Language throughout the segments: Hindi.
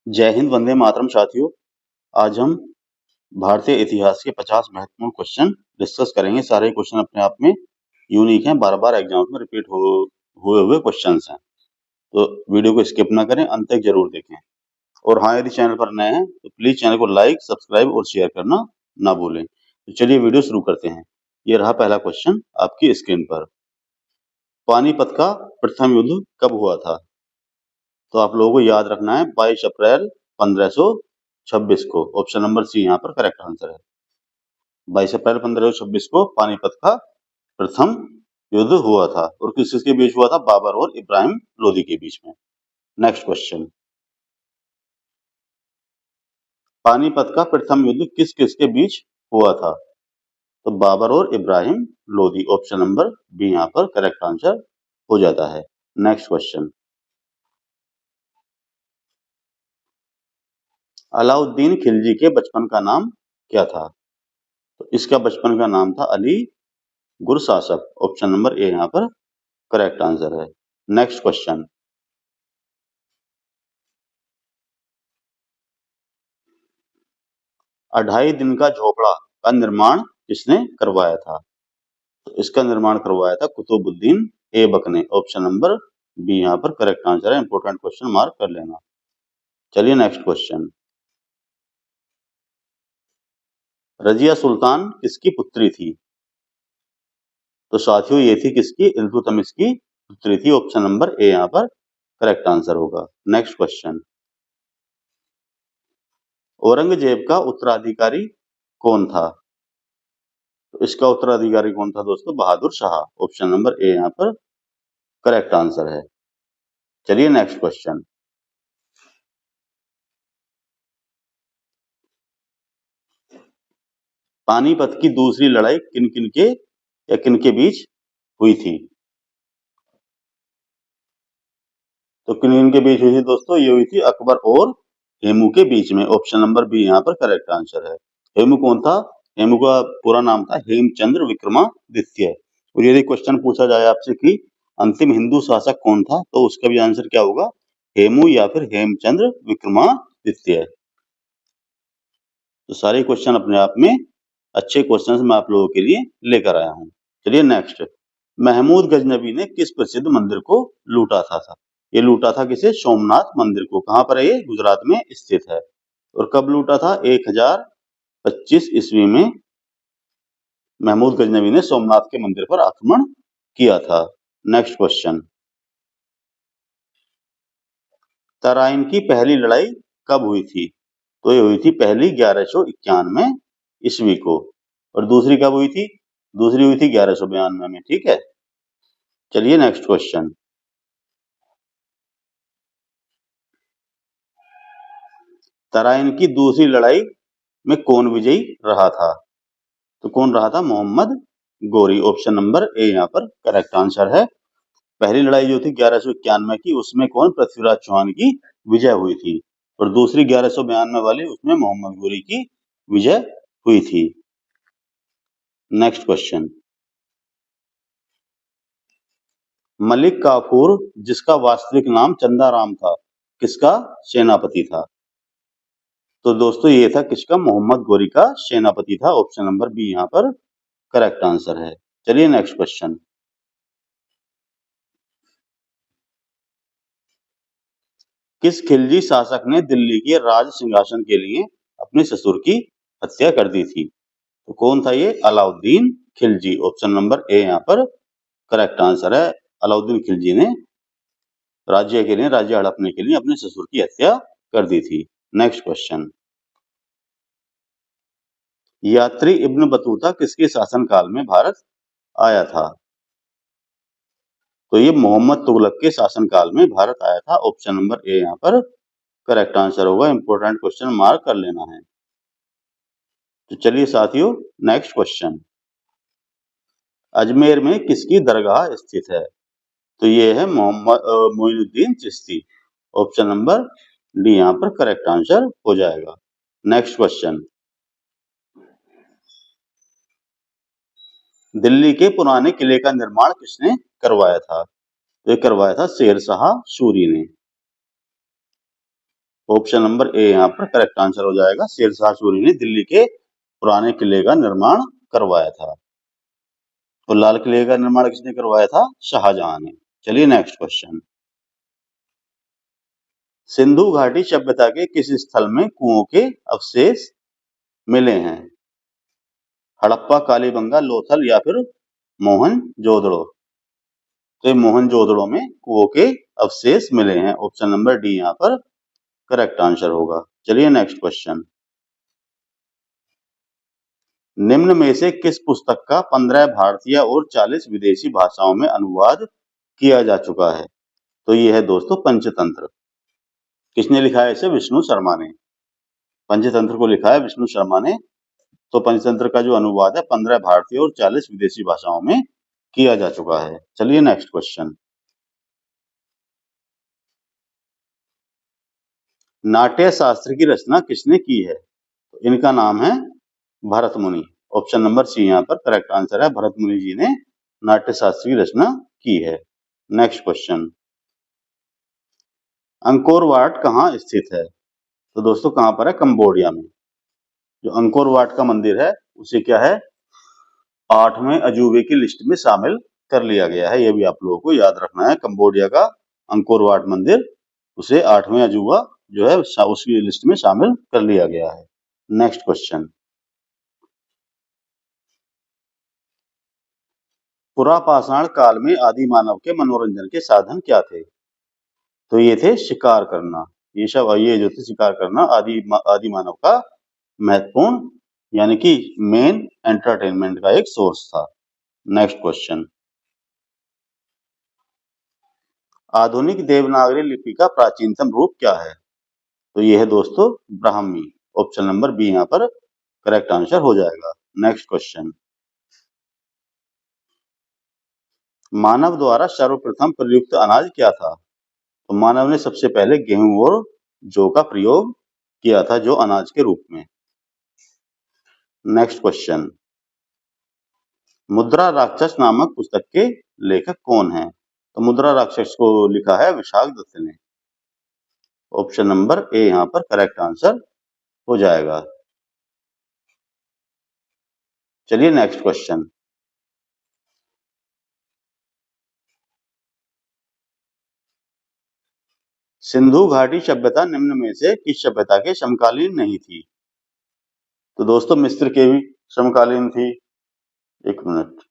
जय हिंद, वंदे मातरम साथियों। आज हम भारतीय इतिहास के 50 महत्वपूर्ण क्वेश्चन डिस्कस करेंगे। सारे क्वेश्चन अपने आप में यूनिक हैं, बार बार एग्जाम में रिपीट हुए हुए क्वेश्चंस हैं। तो वीडियो को स्किप ना करें, अंत तक जरूर देखें। और हाँ, यदि चैनल पर नए हैं तो प्लीज चैनल को लाइक, सब्सक्राइब और शेयर करना ना भूलें। तो चलिए वीडियो शुरू करते हैं। ये रहा पहला क्वेश्चन आपकी स्क्रीन पर। पानीपत का प्रथम युद्ध कब हुआ था? तो आप लोगों को याद रखना है 22 अप्रैल 1526 को। ऑप्शन नंबर सी यहाँ पर करेक्ट आंसर है। 22 अप्रैल 1526 को पानीपत का प्रथम युद्ध हुआ था। और किस किसके बीच हुआ था? बाबर और इब्राहिम लोदी के बीच में। नेक्स्ट क्वेश्चन, पानीपत का प्रथम युद्ध किस किसके बीच हुआ था? तो बाबर और Ibrahim Lodi. Option number B यहाँ पर करेक्ट आंसर हो जाता है। नेक्स्ट क्वेश्चन, अलाउद्दीन खिलजी के बचपन का नाम क्या था? तो इसका बचपन का नाम था अली गुरशासक। ऑप्शन नंबर ए यहाँ पर करेक्ट आंसर है। नेक्स्ट क्वेश्चन, अढ़ाई दिन का झोपड़ा का निर्माण किसने करवाया था? तो इसका निर्माण करवाया था कुतुबुद्दीन ऐबक ने। ऑप्शन नंबर बी यहाँ पर करेक्ट आंसर है। इंपोर्टेंट क्वेश्चन मार्क कर लेना। चलिए नेक्स्ट क्वेश्चन, रजिया सुल्तान किसकी पुत्री थी? तो साथियों ये थी किसकी? इल्तुतमिश की पुत्री थी। ऑप्शन नंबर ए यहाँ पर करेक्ट आंसर होगा। नेक्स्ट क्वेश्चन, औरंगजेब का उत्तराधिकारी कौन था? तो इसका उत्तराधिकारी कौन था दोस्तों? Bahadur Shah. Option number A यहाँ पर करेक्ट आंसर है। चलिए नेक्स्ट क्वेश्चन, पानीपत की दूसरी लड़ाई किन किन के या किन के बीच हुई थी? तो किन किन के बीच हुई थी दोस्तों? ये हुई थी अकबर और हेमू के बीच में। ऑप्शन नंबर बी यहाँ पर करेक्ट आंसर है। हेमू कौन था? हेमू का पूरा नाम था हेमचंद्र विक्रमादित्य। और यदि क्वेश्चन पूछा जाए आपसे कि अंतिम हिंदू शासक कौन था, तो उसका भी आंसर क्या होगा? हेमू या फिर हेमचंद्र विक्रमादित्य। तो सारे क्वेश्चन अपने आप में अच्छे क्वेश्चन मैं आप लोगों के लिए लेकर आया हूँ। चलिए नेक्स्ट, महमूद गजनबी ने किस प्रसिद्ध मंदिर को लूटा था? ये लूटा था किसे? सोमनाथ मंदिर को। कहाँ पर है ये? गुजरात में स्थित है। और कब लूटा था? 1025 ईस्वी में महमूद गजनबी ने सोमनाथ के मंदिर पर आक्रमण किया था। नेक्स्ट क्वेश्चन, तराइन की पहली लड़ाई कब हुई थी? तो ये हुई थी पहली 1191 ईस्वी को। और दूसरी कब हुई थी? दूसरी हुई थी 1192 में। ठीक है, चलिए नेक्स्ट क्वेश्चन, तराइन की दूसरी लड़ाई में कौन विजयी रहा था? तो कौन रहा था? Mohammad Ghori. Option number A यहाँ पर करेक्ट आंसर है। पहली लड़ाई जो थी 1191 की, उसमें कौन? पृथ्वीराज चौहान की विजय हुई थी। और दूसरी 1192 वाली, उसमें मोहम्मद गोरी की विजय हुई थी। नेक्स्ट क्वेश्चन, मलिक काफूर जिसका वास्तविक नाम चंदाराम था, किसका सेनापति था? तो दोस्तों ये था किसका? मोहम्मद गोरी का सेनापति था। ऑप्शन नंबर बी यहाँ पर करेक्ट आंसर है। चलिए नेक्स्ट क्वेश्चन, किस खिलजी शासक ने दिल्ली के राज सिंहासन के लिए अपने ससुर की हत्या कर दी थी? तो कौन था ये? Alauddin Khilji. Option number A यहाँ पर करेक्ट आंसर है। अलाउद्दीन खिलजी ने राज्य के लिए, राज्य हड़पने के लिए अपने ससुर की हत्या कर दी थी। नेक्स्ट क्वेश्चन, यात्री इब्न बतूता किसके शासनकाल में भारत आया था? तो ये मोहम्मद तुगलक के शासनकाल में भारत आया था। ऑप्शन नंबर ए यहाँ पर करेक्ट आंसर होगा। इंपोर्टेंट क्वेश्चन मार्क कर लेना है। तो चलिए साथियों नेक्स्ट क्वेश्चन, अजमेर में किसकी दरगाह स्थित है? तो ये है Moinuddin Chishti. Option number D यहाँ पर करेक्ट आंसर हो जाएगा। नेक्स्ट क्वेश्चन, दिल्ली के पुराने किले का निर्माण किसने करवाया था? तो ये करवाया था शेर शाह सूरी ने। ऑप्शन नंबर ए यहाँ पर करेक्ट आंसर हो जाएगा। शेरशाह सूरी ने दिल्ली के पुराने किले का निर्माण करवाया था। तो लाल किले का निर्माण किसने करवाया था? शाहजहां ने। चलिए नेक्स्ट क्वेश्चन। सिंधु घाटी सभ्यता के किस स्थल में कुओं के अवशेष मिले हैं? हड़प्पा, कालीबंगा, लोथल या फिर मोहनजोदड़ो? तो मोहनजोदड़ो में कुओं के अवशेष मिले हैं। ऑप्शन नंबर डी यहाँ पर करेक्ट आंसर होगा। चलिए नेक्स्ट क्वेश्चन। निम्न में से किस पुस्तक का 15 भारतीय और 40 विदेशी भाषाओं में अनुवाद किया जा चुका है? तो ये है दोस्तों पंचतंत्र। किसने लिखा है इसे? विष्णु शर्मा ने। पंचतंत्र को लिखा है विष्णु शर्मा ने। तो पंचतंत्र का जो अनुवाद है 15 भारतीय और 40 विदेशी भाषाओं में किया जा चुका है। चलिए नेक्स्ट क्वेश्चन। नाट्य शास्त्र की रचना किसने की है? तो इनका नाम है भरत मुनि। ऑप्शन नंबर सी यहाँ पर करेक्ट आंसर है। भरत मुनि जी ने नाट्य शास्त्र की रचना की है। Next question. अंकोर वाट कहाँ स्थित है? तो दोस्तों कहाँ पर है? कंबोडिया में। जो अंकोर वाट का मंदिर है उसे क्या है? 8वें अजूबे की लिस्ट में शामिल कर लिया गया है। यह भी आप लोगों को याद रखना है। कंबोडिया का अंकोर वाट मंदिर, उसे 8वें अजूबा जो है उसकी लिस्ट में शामिल कर लिया गया है। Next question. पुरापाषाण काल में आदि मानव के मनोरंजन के साधन क्या थे? तो ये थे शिकार करना। ये जो थे शिकार करना आदि मानव का महत्वपूर्ण यानी कि मेन एंटरटेनमेंट का एक सोर्स था। Next question. आधुनिक देवनागरी लिपि का प्राचीनतम रूप क्या है? तो ये है दोस्तों ब्राह्मी। ऑप्शन नंबर बी यहाँ पर करेक्ट आंसर हो जाएगा। Next question. मानव द्वारा सर्वप्रथम प्रयुक्त अनाज क्या था? तो मानव ने सबसे पहले गेहूं और जौ का प्रयोग किया था जो अनाज के रूप में। Next question. मुद्रा राक्षस नामक पुस्तक के लेखक कौन हैं? तो मुद्रा राक्षस को लिखा है विशाख दत्त ने। ऑप्शन नंबर ए यहाँ पर करेक्ट आंसर हो जाएगा। चलिए नेक्स्ट क्वेश्चन। सिंधु घाटी सभ्यता निम्न में से किस सभ्यता के समकालीन नहीं थी? तो दोस्तों मिस्र के भी समकालीन थी। एक मिनट।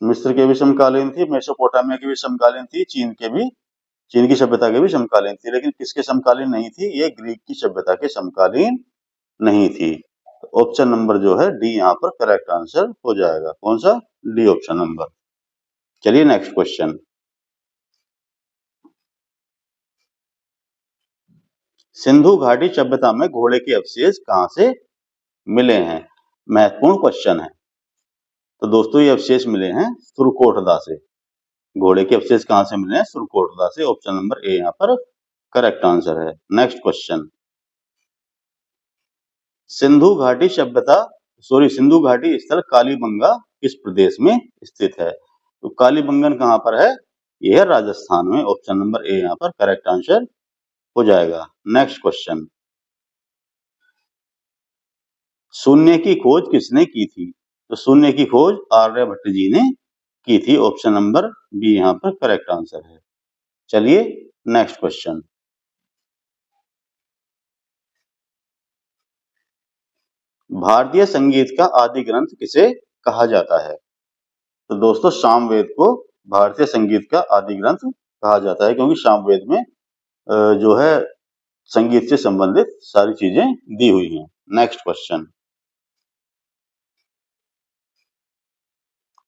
मिस्र के भी समकालीन थी, मेसोपोटामिया की भी समकालीन थी, चीन की सभ्यता के भी समकालीन थी। लेकिन किसके समकालीन नहीं थी? ये ग्रीक की सभ्यता के समकालीन नहीं थी। तो ऑप्शन नंबर जो है डी यहाँ पर करेक्ट आंसर हो जाएगा। कौन सा? D option number. चलिए नेक्स्ट क्वेश्चन। सिंधु घाटी सभ्यता में घोड़े के अवशेष कहाँ से मिले हैं? महत्वपूर्ण क्वेश्चन है। तो दोस्तों ये अवशेष मिले हैं सुरकोटदा से। घोड़े के अवशेष कहाँ से मिले हैं? सुरकोटदा से। ऑप्शन नंबर ए यहाँ पर करेक्ट आंसर है। Next question. सिंधु घाटी स्थल कालीबंगा किस प्रदेश में स्थित है? तो कालीबंगन कहाँ पर है? यह है राजस्थान में। ऑप्शन नंबर ए यहाँ पर करेक्ट आंसर हो जाएगा। Next question. शून्य की खोज किसने की थी? तो शून्य की खोज आर्यभट्ट जी ने की थी। ऑप्शन नंबर बी यहाँ पर करेक्ट आंसर है। चलिए नेक्स्ट क्वेश्चन। भारतीय संगीत का आदि ग्रंथ किसे कहा जाता है? तो दोस्तों सामवेद को भारतीय संगीत का आदि ग्रंथ कहा जाता है, क्योंकि सामवेद में जो है संगीत से संबंधित सारी चीजें दी हुई हैं। Next question.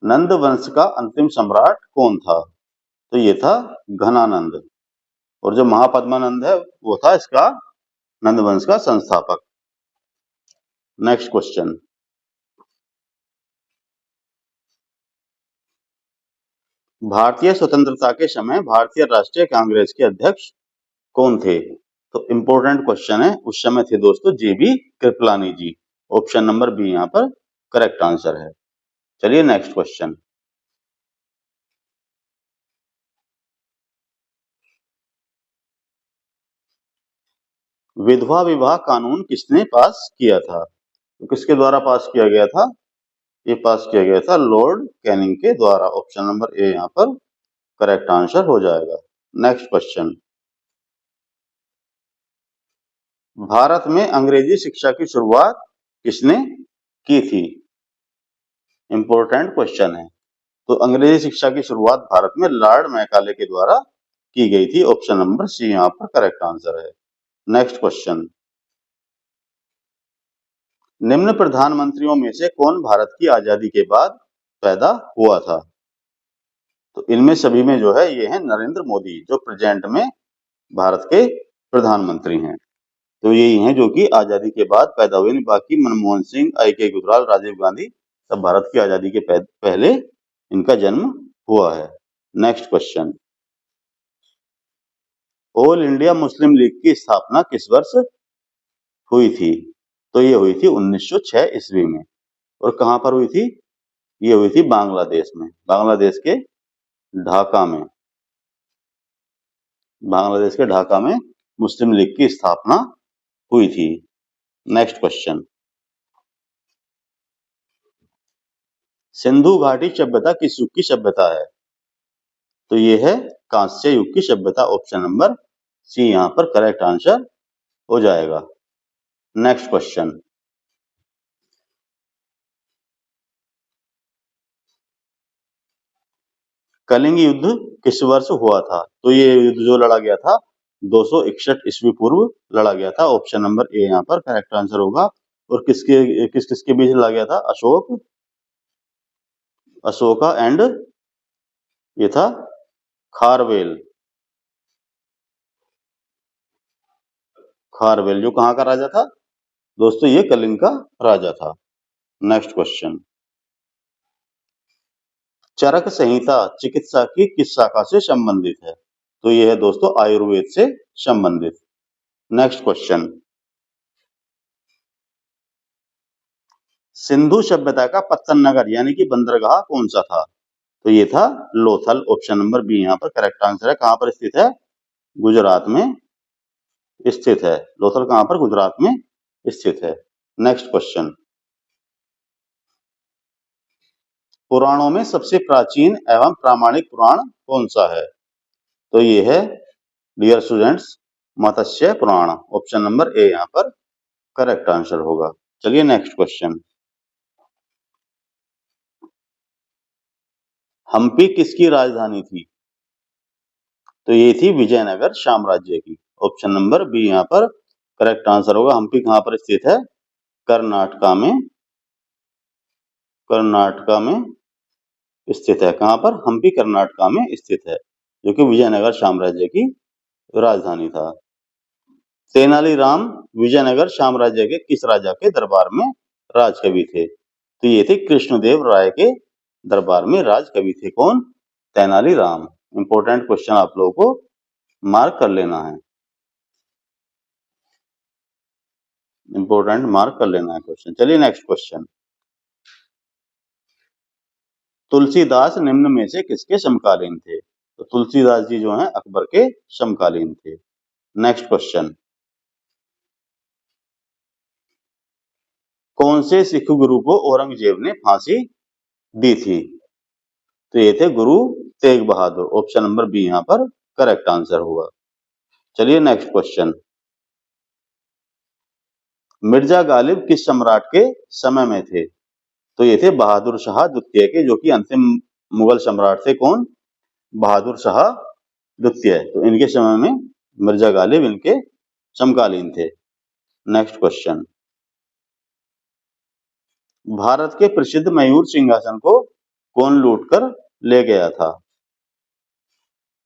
नंद वंश का अंतिम सम्राट कौन था? तो ये था घनानंद। और जो महापद्मानंद है वो था इसका नंद वंश का संस्थापक। Next question. भारतीय स्वतंत्रता के समय भारतीय राष्ट्रीय कांग्रेस के अध्यक्ष कौन थे? तो इंपॉर्टेंट क्वेश्चन है। उस समय थे दोस्तों जेबी कृपलानी जी। ऑप्शन नंबर बी यहाँ पर करेक्ट आंसर है। चलिए नेक्स्ट क्वेश्चन। विधवा विवाह कानून किसने पास किया था? तो किसके द्वारा पास किया गया था? ये पास किया गया था लॉर्ड कैनिंग के द्वारा। ऑप्शन नंबर ए यहाँ पर करेक्ट आंसर हो जाएगा। नेक्स्ट क्वेश्चन, भारत में अंग्रेजी शिक्षा की शुरुआत किसने की थी? इंपॉर्टेंट क्वेश्चन है। तो अंग्रेजी शिक्षा की शुरुआत भारत में लॉर्ड मैकाले के द्वारा की गई थी। ऑप्शन नंबर सी यहाँ पर करेक्ट आंसर है। नेक्स्ट क्वेश्चन, निम्न प्रधानमंत्रियों में से कौन भारत की आजादी के बाद पैदा हुआ था? तो इनमें सभी में जो है ये है नरेंद्र मोदी, जो प्रेजेंट में भारत के प्रधानमंत्री हैं। तो यही हैं जो कि आजादी के बाद पैदा हुए। बाकी मनमोहन सिंह, आई.के. गुजराल, राजीव गांधी सब भारत की आजादी के पहले इनका जन्म हुआ है। Next question, all India Muslim league की स्थापना किस वर्ष हुई थी? तो ये हुई थी 1906 ईस्वी में। और कहां पर हुई थी? ये हुई थी बांग्लादेश में, बांग्लादेश के ढाका में। बांग्लादेश के ढाका में मुस्लिम लीग की स्थापना हुई थी। नेक्स्ट क्वेश्चन, सिंधु घाटी सभ्यता किस युग की सभ्यता है? तो ये है कांस्य युग की सभ्यता। ऑप्शन नंबर सी यहाँ पर करेक्ट आंसर हो जाएगा। नेक्स्ट क्वेश्चन, कलिंग युद्ध किस वर्ष हुआ था? तो ये युद्ध जो लड़ा गया था 261 ईस्वी पूर्व लड़ा गया था। ऑप्शन नंबर ए यहाँ पर करेक्ट आंसर होगा। और किस किसके बीच लड़ा गया था? अशोका एंड ये था खारवेल। खारवेल जो कहाँ का राजा था दोस्तों? ये कलिंग का राजा था। नेक्स्ट क्वेश्चन, चरक संहिता चिकित्सा की किस शाखा से संबंधित है? तो ये है दोस्तों आयुर्वेद से संबंधित। नेक्स्ट क्वेश्चन, सिंधु सभ्यता का पत्तन नगर यानी कि बंदरगाह कौन सा था? तो ये था लोथल। ऑप्शन नंबर बी यहाँ पर करेक्ट आंसर है। कहां पर स्थित है? गुजरात में स्थित है। लोथल कहां पर? गुजरात में स्थित है। नेक्स्ट क्वेश्चन, पुराणों में सबसे प्राचीन एवं प्रामाणिक पुराण कौन सा है? तो ये है dear students Matsya Purana. Option number A यहाँ पर करेक्ट आंसर होगा। चलिए नेक्स्ट क्वेश्चन, हम्पी किसकी राजधानी थी? तो ये थी विजयनगर साम्राज्य की। ऑप्शन नंबर बी यहाँ पर करेक्ट आंसर होगा। हम्पी कहां पर स्थित है? कर्नाटका में। कर्नाटका में स्थित है। कहां पर? हम्पी कर्नाटका में स्थित है, जो कि विजयनगर साम्राज्य की राजधानी था। तेनालीराम विजयनगर साम्राज्य के किस राजा के दरबार में राजकवि थे? तो ये थे कृष्णदेव राय के दरबार में राजकवि थे। कौन? तेनालीराम। इंपॉर्टेंट क्वेश्चन आप लोगों को मार्क कर लेना है। इंपॉर्टेंट मार्क कर लेना है क्वेश्चन। चलिए नेक्स्ट क्वेश्चन, तुलसीदास निम्न में से किसके समकालीन थे? तो तुलसीदास जी जो हैं अकबर के समकालीन थे। नेक्स्ट क्वेश्चन, कौन से सिख गुरु को औरंगजेब ने फांसी दी थी? तो ये थे Guru Tegh Bahadur. Option number B यहाँ पर करेक्ट आंसर होगा। चलिए नेक्स्ट क्वेश्चन, मिर्जा गालिब किस सम्राट के समय में थे? तो ये थे बहादुर शाह द्वितीय के, जो कि अंतिम मुगल सम्राट थे। कौन? बहादुर शाह द्वितीय। तो इनके समय में मिर्जा गालिब इनके समकालीन थे। नेक्स्ट क्वेश्चन, भारत के प्रसिद्ध मयूर सिंहासन को कौन लूटकर ले गया था?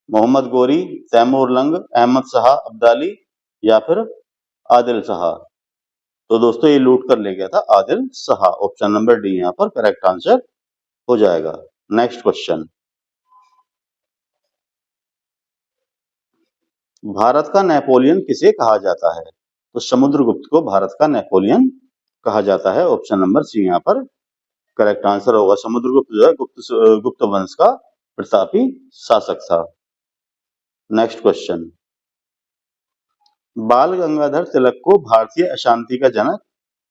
मोहम्मद गोरी, तैमूर लंग, अहमद शाह अब्दाली या फिर आदिल शाह? तो दोस्तों ये लूट कर ले गया था Adil Shah. Option number D यहाँ पर करेक्ट आंसर हो जाएगा। नेक्स्ट क्वेश्चन, भारत का नेपोलियन किसे कहा जाता है? तो समुद्रगुप्त को भारत का नेपोलियन कहा जाता है। ऑप्शन नंबर सी यहाँ पर करेक्ट आंसर होगा। समुद्रगुप्त जो है गुप्त वंश का प्रतापी शासक था। नेक्स्ट क्वेश्चन, बाल गंगाधर तिलक को भारतीय अशांति का जनक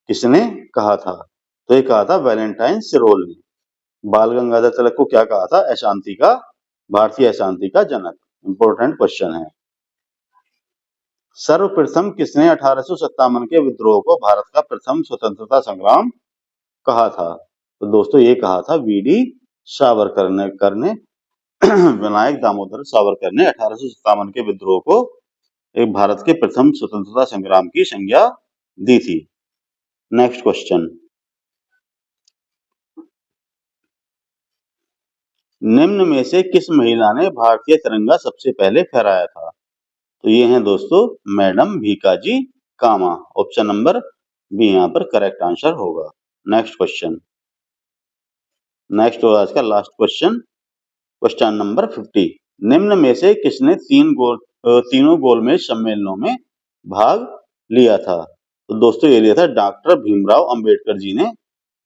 किसने कहा था? तो ये कहा था वैलेंटाइन सिरोल ने। बाल गंगाधर तिलक को क्या कहा था? अशांति का, भारतीय अशांति का जनक। इंपॉर्टेंट क्वेश्चन है। सर्वप्रथम किसने 1857 के विद्रोह को भारत का प्रथम स्वतंत्रता संग्राम कहा था? तो दोस्तों ये कहा था वीडी सावरकर ने विनायक दामोदर सावरकर ने 1857 के विद्रोह को एक भारत के प्रथम स्वतंत्रता संग्राम की संज्ञा दी थी। नेक्स्ट क्वेश्चन, निम्न में से किस महिला ने भारतीय तिरंगा सबसे पहले फहराया था? तो ये हैं दोस्तों मैडम भीकाजी कामा। ऑप्शन नंबर बी यहाँ पर करेक्ट आंसर होगा। नेक्स्ट क्वेश्चन, नेक्स्ट होगा आज का लास्ट क्वेश्चन, क्वेश्चन नंबर 50। निम्न में से किसने तीनों गोलमेज सम्मेलनों में भाग लिया था? तो दोस्तों ये लिया था डॉक्टर भीमराव अंबेडकर जी ने,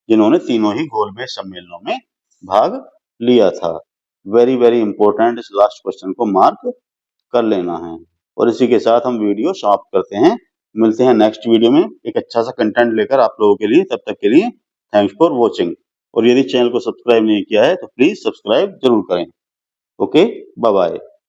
जिन्होंने तीनों ही गोलमेज सम्मेलनों में भाग लिया था। वेरी वेरी इंपॉर्टेंट, इस लास्ट क्वेश्चन को मार्क कर लेना है। और इसी के साथ हम वीडियो समाप्त करते हैं। मिलते हैं नेक्स्ट वीडियो में एक अच्छा सा कंटेंट लेकर आप लोगों के लिए। तब तक के लिए थैंक्स फॉर वॉचिंग। और यदि चैनल को सब्सक्राइब नहीं किया है तो प्लीज सब्सक्राइब जरूर करें। Okay, bye bye.